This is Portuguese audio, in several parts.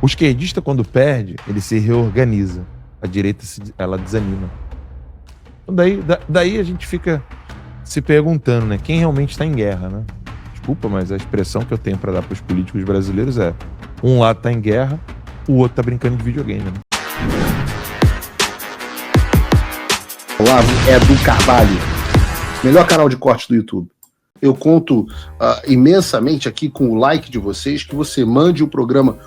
O esquerdista, quando perde, ele se reorganiza. A direita, ela desanima. Então daí a gente fica se perguntando, né? Quem realmente está em guerra, né? Desculpa, mas a expressão que eu tenho para dar para os políticos brasileiros é: um lado está em guerra, o outro está brincando de videogame, né? Olá, Edu Carvalho, melhor canal de corte do YouTube. Eu conto imensamente aqui com o like de vocês, que você mande o programa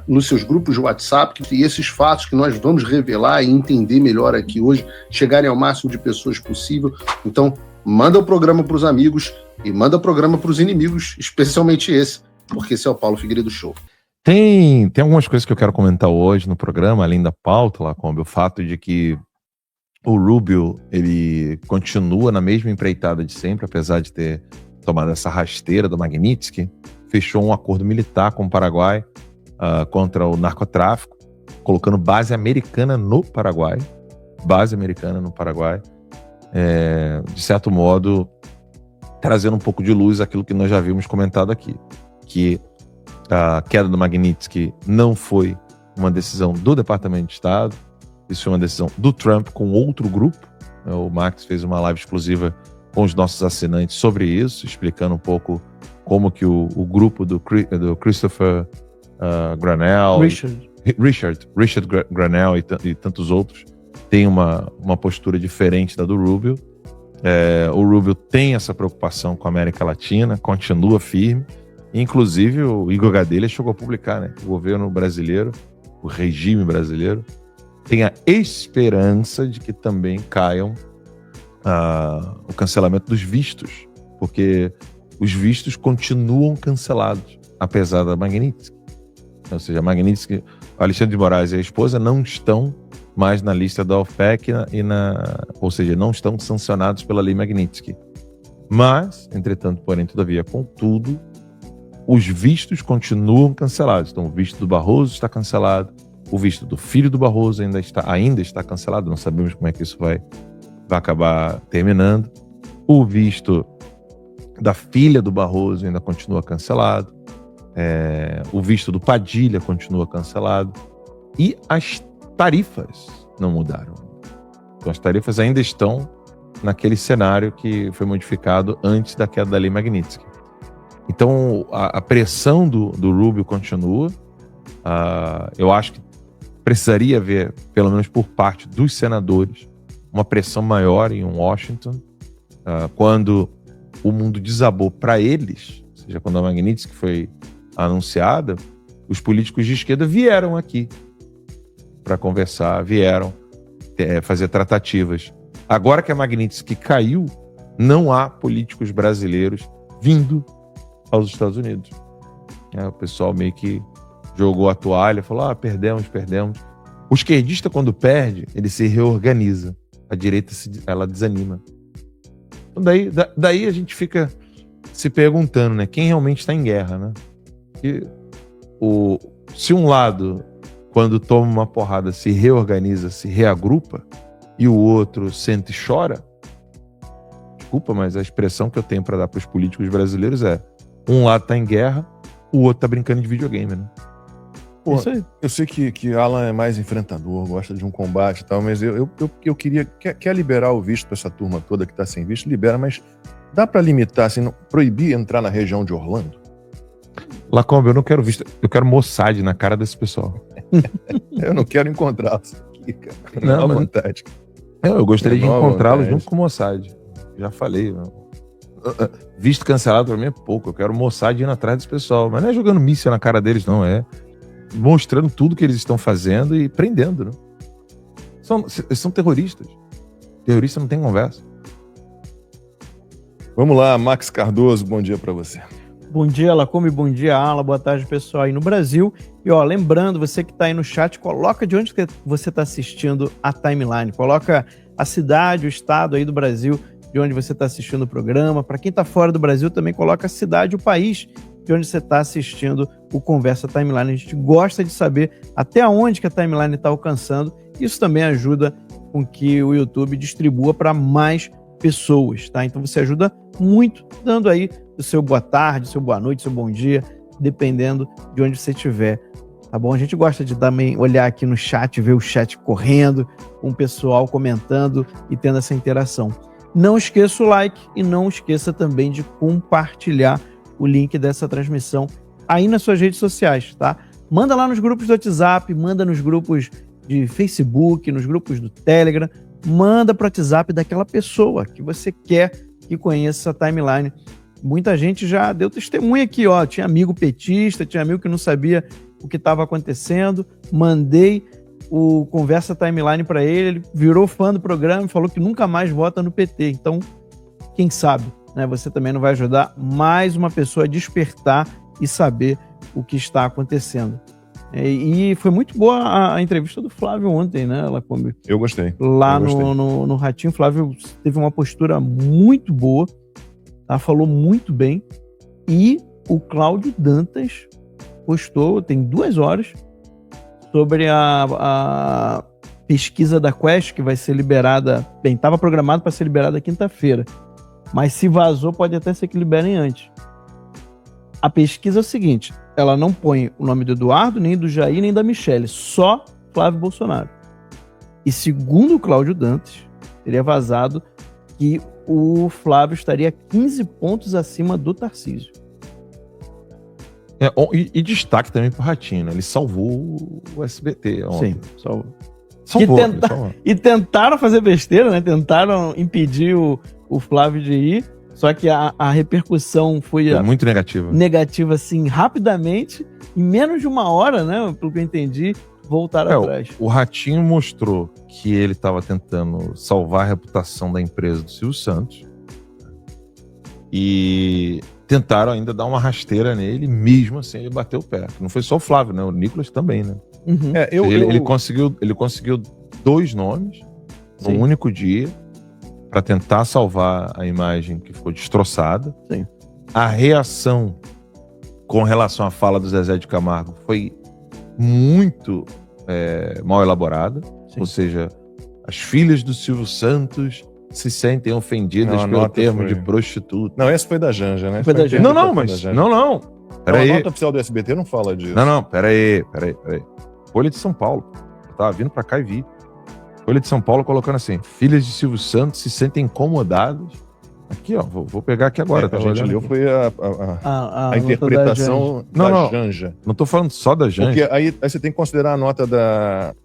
nos seus grupos de WhatsApp, e esses fatos que nós vamos revelar e entender melhor aqui hoje, chegarem ao máximo de pessoas possível. Então, manda o programa para os amigos e manda o programa para os inimigos, especialmente esse, porque esse é o Paulo Figueiredo Show. Tem algumas coisas que eu quero comentar hoje no programa, além da pauta, Lacombe, o fato de que o Rubio, ele continua na mesma empreitada de sempre, apesar de ter tomado essa rasteira do Magnitsky, fechou um acordo militar com o Paraguai contra o narcotráfico, colocando base americana no Paraguai, de certo modo, trazendo um pouco de luz àquilo que nós já vimos comentado aqui, que a queda do Magnitsky não foi uma decisão do Departamento de Estado, isso foi uma decisão do Trump com outro grupo. O Max fez uma live exclusiva com os nossos assinantes sobre isso, explicando um pouco como que o grupo do Christopher Granell, Richard Granell e tantos outros tem uma postura diferente da do Rubio. O Rubio tem essa preocupação com a América Latina, continua firme. Inclusive o Igor Gadelha chegou a publicar, né, que o governo brasileiro, o regime brasileiro, tem a esperança de que também caiam o cancelamento dos vistos, porque os vistos continuam cancelados, apesar da Magnitsky. Ou seja, a Magnitsky, Alexandre de Moraes e a esposa não estão mais na lista da OPEC, ou seja, não estão sancionados pela lei Magnitsky. Mas, entretanto, porém, todavia, contudo, os vistos continuam cancelados. Então, o visto do Barroso está cancelado, o visto do filho do Barroso ainda está cancelado, não sabemos como é que isso vai acabar terminando. O visto da filha do Barroso ainda continua cancelado. O visto do Padilha continua cancelado. E as tarifas não mudaram. Então as tarifas ainda estão naquele cenário que foi modificado antes da queda da lei Magnitsky. Então a pressão do Rubio continua. Eu acho que precisaria haver, pelo menos por parte dos senadores, uma pressão maior em Washington. Quando o mundo desabou para eles, ou seja, quando a Magnitsky foi anunciada, os políticos de esquerda vieram aqui para conversar, vieram fazer tratativas. Agora que a Magnitsky caiu, não há políticos brasileiros vindo aos Estados Unidos. O pessoal meio que jogou a toalha, falou: perdemos. O esquerdista, quando perde, ele se reorganiza. A direita, ela desanima. Então daí a gente fica se perguntando, né? Quem realmente está em guerra, né? E se um lado, quando toma uma porrada, se reorganiza, se reagrupa, e o outro senta e chora, desculpa, mas a expressão que eu tenho para dar para os políticos brasileiros é: um lado está em guerra, o outro está brincando de videogame, né? Pô, eu sei que Alan é mais enfrentador, gosta de um combate e tal, mas eu queria... Quer liberar o visto para essa turma toda que está sem visto? Libera, mas dá para limitar, assim, proibir entrar na região de Orlando? Lacombe, eu não quero visto, eu quero Mossad na cara desse pessoal. Eu não quero encontrá-los aqui, cara. Não, mas... vontade. Eu gostaria de encontrá-los junto com o Mossad. Já falei, visto cancelado para mim é pouco. Eu quero o Mossad indo atrás desse pessoal, mas não é jogando míssil na cara deles, não, é mostrando tudo que eles estão fazendo e prendendo, né? Eles são terroristas. Terrorista não tem conversa. Vamos lá, Max Cardoso, bom dia para você. Bom dia, Lacombe, bom dia, Alan, boa tarde, pessoal aí no Brasil. E lembrando, você que está aí no chat, coloca de onde que você está assistindo a timeline. Coloca a cidade, o estado aí do Brasil, de onde você está assistindo o programa. Para quem está fora do Brasil, também coloca a cidade, o país de onde você está assistindo o Conversa Timeline. A gente gosta de saber até onde que a timeline está alcançando. Isso também ajuda com que o YouTube distribua para mais pessoas, tá? Então você ajuda muito dando aí o seu boa tarde, seu boa noite, seu bom dia, dependendo de onde você estiver tá bom? A gente gosta de também olhar aqui no chat, ver o chat correndo, com o pessoal comentando e tendo essa interação. Não esqueça o like e não esqueça também de compartilhar o link dessa transmissão aí nas suas redes sociais, tá? Manda lá nos grupos do WhatsApp, manda nos grupos de Facebook, nos grupos do Telegram, manda para o WhatsApp daquela pessoa que você quer que conheça a Timeline. Muita gente já deu testemunho aqui, ó. Tinha amigo petista, tinha amigo que não sabia o que estava acontecendo. Mandei o Conversa Timeline para ele virou fã do programa e falou que nunca mais vota no PT. Então, quem sabe, né? Você também não vai ajudar mais uma pessoa a despertar e saber o que está acontecendo. E foi muito boa a entrevista do Flávio ontem, né, Lacombe? Eu gostei. Lá no Ratinho, o Flávio teve uma postura muito boa, tá? Falou muito bem. E o Cláudio Dantas postou, tem 2 horas, sobre a pesquisa da Quest, que vai ser liberada, bem, estava programado para ser liberada quinta-feira, mas se vazou, pode até ser que liberem antes. A pesquisa é o seguinte, ela não põe o nome do Eduardo, nem do Jair, nem da Michelle, só Flávio Bolsonaro. E segundo o Cláudio Dantas, teria vazado que o Flávio estaria 15 pontos acima do Tarcísio. E destaque também pro Ratinho, né? Ele salvou o SBT ontem. Sim, salvou. Salvou. E tentaram fazer besteira, né? Tentaram impedir o Flávio de ir, só que a repercussão foi muito negativa. Negativa, assim, rapidamente, em menos de 1 hora, né? Pelo que eu entendi, voltaram atrás. O Ratinho mostrou que ele estava tentando salvar a reputação da empresa do Silvio Santos e tentaram ainda dar uma rasteira nele, mesmo assim ele bateu o pé. Não foi só o Flávio, né? O Nicolas também, né? Uhum. Ele conseguiu 2 nomes num único dia para tentar salvar a imagem que ficou destroçada. Sim. A reação com relação à fala do Zezé de Camargo foi muito mal elaborada. Sim. Ou seja, as filhas do Silvio Santos se sentem ofendidas pelo termo de prostituta. Não, essa foi da Janja, né? Foi da Janja. Não. Peraí. A nota oficial do SBT não fala disso. Não, peraí. Folha de São Paulo. Eu tava vindo pra cá e vi. Folha de São Paulo colocando assim: filhas de Silvio Santos se sentem incomodadas. Aqui, ó, vou pegar aqui agora. A gente leu foi a interpretação da Janja. Não tô falando só da Janja. Porque aí você tem que considerar a nota da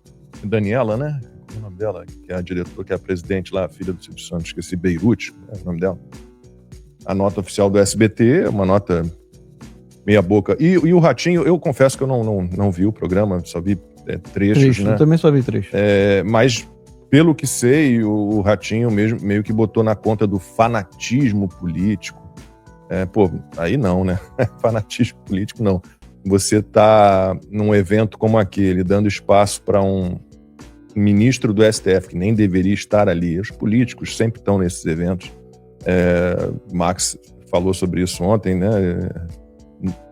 Daniela, né? Qual é o nome dela? Que é a diretora, que é a presidente lá, a filha do Silvio Santos, esqueci, Beirute, é o nome dela. A nota oficial do SBT, uma nota meia boca. E o Ratinho, eu confesso que eu não vi o programa, só vi trechos, né? Eu também só vi trechos. Mas, pelo que sei, o Ratinho mesmo meio que botou na conta do fanatismo político. Aí não, né? Fanatismo político, não. Você tá num evento como aquele, dando espaço para um ministro do STF, que nem deveria estar ali. Os políticos sempre estão nesses eventos. Max falou sobre isso ontem, né?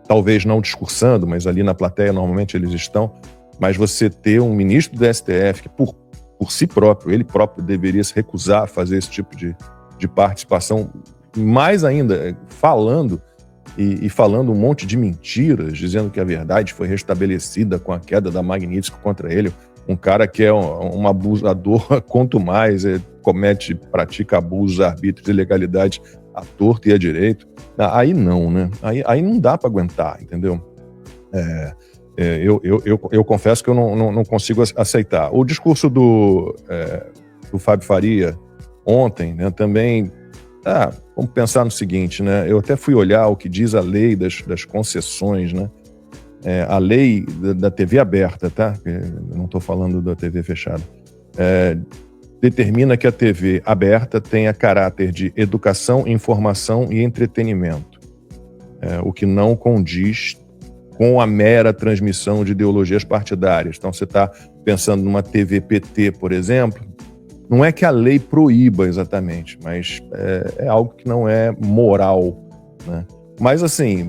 Talvez não discursando, mas ali na plateia normalmente eles estão. Mas você ter um ministro do STF que por si próprio, ele próprio deveria se recusar a fazer esse tipo de participação, mais ainda falando e falando um monte de mentiras, dizendo que a verdade foi restabelecida com a queda da Magnitsky contra ele, um cara que é um abusador, quanto mais pratica abusos, arbítrios e ilegalidade à torta e à direito. Aí não, né? Aí não dá para aguentar, entendeu? Eu confesso que eu não consigo aceitar. O discurso do Fábio Faria ontem, né, também... vamos pensar no seguinte, né? Eu até fui olhar o que diz a lei das concessões, né? A lei da TV aberta, tá? Eu não estou falando da TV fechada. Determina que a TV aberta tenha caráter de educação, informação e entretenimento, o que não condiz com a mera transmissão de ideologias partidárias. Então, você está pensando numa TV PT, por exemplo, não é que a lei proíba exatamente, mas é algo que não é moral, né? Mas assim,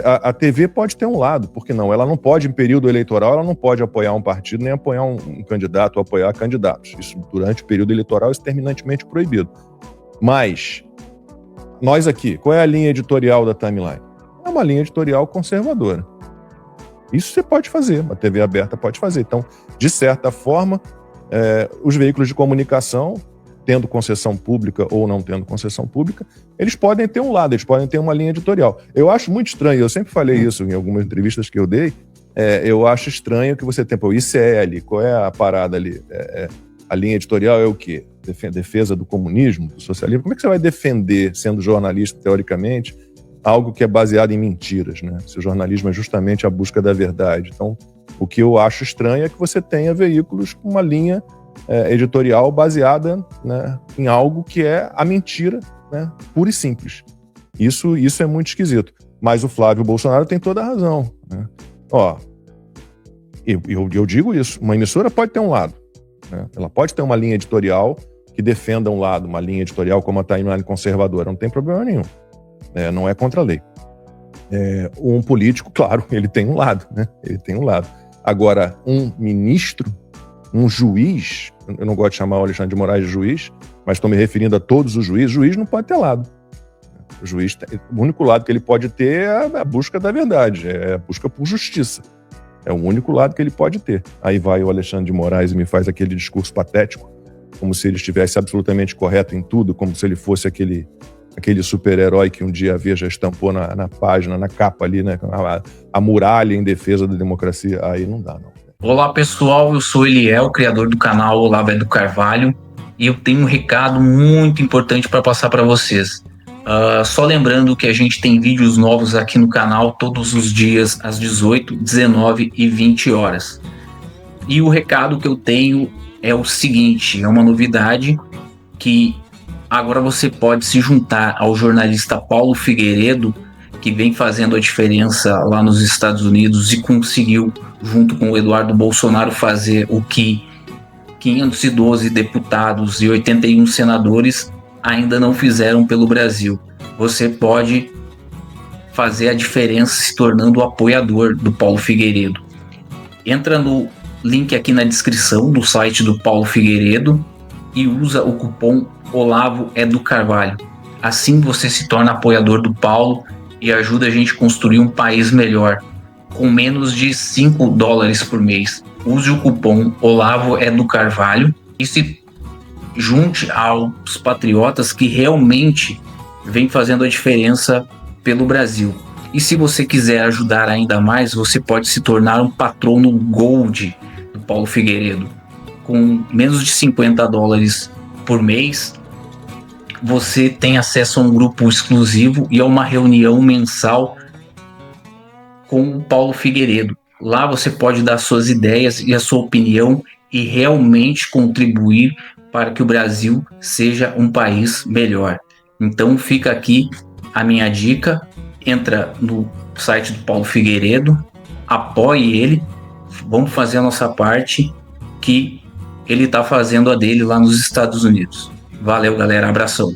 a TV pode ter um lado, por que não? Ela não pode, em período eleitoral, ela não pode apoiar um partido, nem apoiar um candidato, ou apoiar candidatos. Isso, durante o período eleitoral, é terminantemente proibido. Mas, nós aqui, qual é a linha editorial da Timeline? É uma linha editorial conservadora. Isso você pode fazer, uma TV aberta pode fazer. Então, de certa forma, os veículos de comunicação, tendo concessão pública ou não tendo concessão pública, eles podem ter um lado, eles podem ter uma linha editorial. Eu acho muito estranho, eu sempre falei isso em algumas entrevistas que eu dei, eu acho estranho que você tenha o ICL, qual é a parada ali? A linha editorial é o quê? Defesa do comunismo, do socialismo? Como é que você vai defender, sendo jornalista, teoricamente, algo que é baseado em mentiras, né? Se o jornalismo é justamente a busca da verdade. Então, o que eu acho estranho é que você tenha veículos com uma linha editorial baseada, né, em algo que é a mentira, né, pura e simples. Isso é muito esquisito. Mas o Flávio Bolsonaro tem toda a razão, né? Eu digo isso, uma emissora pode ter um lado, né? Ela pode ter uma linha editorial que defenda um lado, uma linha editorial como a Timeline conservadora, não tem problema nenhum. Não é contra a lei. Um político, claro, ele tem um lado, né? Ele tem um lado. Agora, um ministro, um juiz, eu não gosto de chamar o Alexandre de Moraes de juiz, mas estou me referindo a todos os juízes, juiz não pode ter lado. O juiz, o único lado que ele pode ter é a busca da verdade, é a busca por justiça. É o único lado que ele pode ter. Aí vai o Alexandre de Moraes e me faz aquele discurso patético, como se ele estivesse absolutamente correto em tudo, como se ele fosse aquele super-herói que um dia a Veja estampou na página, na capa ali, né? A muralha em defesa da democracia. Aí não dá, não. Olá, pessoal. Eu sou Eliel, criador do canal Olavo é do Carvalho, e eu tenho um recado muito importante para passar para vocês. Só lembrando que a gente tem vídeos novos aqui no canal todos os dias às 18, 19 e 20 horas. E o recado que eu tenho é o seguinte, é uma novidade que agora você pode se juntar ao jornalista Paulo Figueiredo, que vem fazendo a diferença lá nos Estados Unidos e conseguiu, junto com o Eduardo Bolsonaro, fazer o que 512 deputados e 81 senadores ainda não fizeram pelo Brasil. Você pode fazer a diferença se tornando o apoiador do Paulo Figueiredo. Entra no link aqui na descrição do site do Paulo Figueiredo e usa o cupom Olavo é do Carvalho. Assim você se torna apoiador do Paulo e ajuda a gente a construir um país melhor, com menos de $5 por mês. Use o cupom Olavo é do Carvalho e se junte aos patriotas que realmente vêm fazendo a diferença pelo Brasil. E se você quiser ajudar ainda mais, você pode se tornar um patrono Gold do Paulo Figueiredo. Com menos de $50 por mês, você tem acesso a um grupo exclusivo e a uma reunião mensal com o Paulo Figueiredo. Lá você pode dar suas ideias e a sua opinião e realmente contribuir para que o Brasil seja um país melhor. Então fica aqui a minha dica, entra no site do Paulo Figueiredo, apoie ele, vamos fazer a nossa parte, que ele está fazendo a dele lá nos Estados Unidos. Valeu, galera, abração.